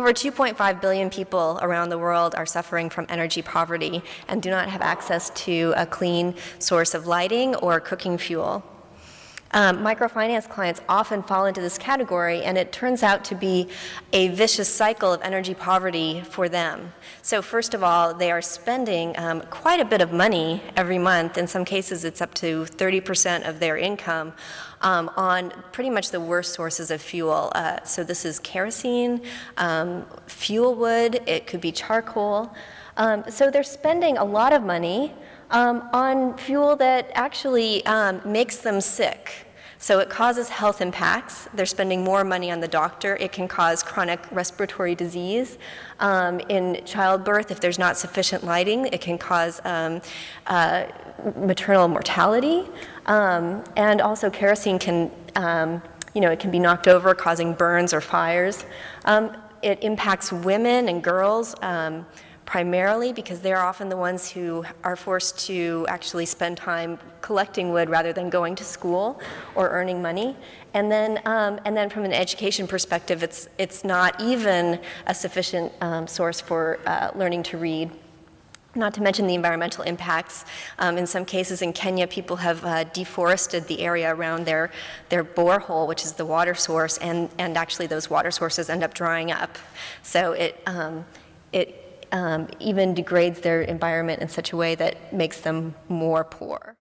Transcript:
Over 2.5 billion people around the world are suffering from energy poverty and do not have access to a clean source of lighting or cooking fuel. Microfinance clients often fall into this category, and it turns out to be a vicious cycle of energy poverty for them. So first of all, they are spending quite a bit of money every month. In some cases, it's up to 30% of their income on pretty much the worst sources of fuel. So this is kerosene, fuel wood, it could be charcoal. So they're spending a lot of money on fuel that actually makes them sick. So it causes health impacts. They're spending more money on the doctor. It can cause chronic respiratory disease. In childbirth, if there's not sufficient lighting, it can cause maternal mortality. And also kerosene can, it can be knocked over, causing burns or fires. It impacts women and girls primarily because they're often the ones who are forced to actually spend time collecting wood rather than going to school or earning money. And then from an education perspective, it's not even a sufficient source for learning to read. Not to mention the environmental impacts. In some cases in Kenya, people have deforested the area around their borehole, which is the water source, and actually those water sources end up drying up. So it even degrades their environment in such a way that makes them more poor.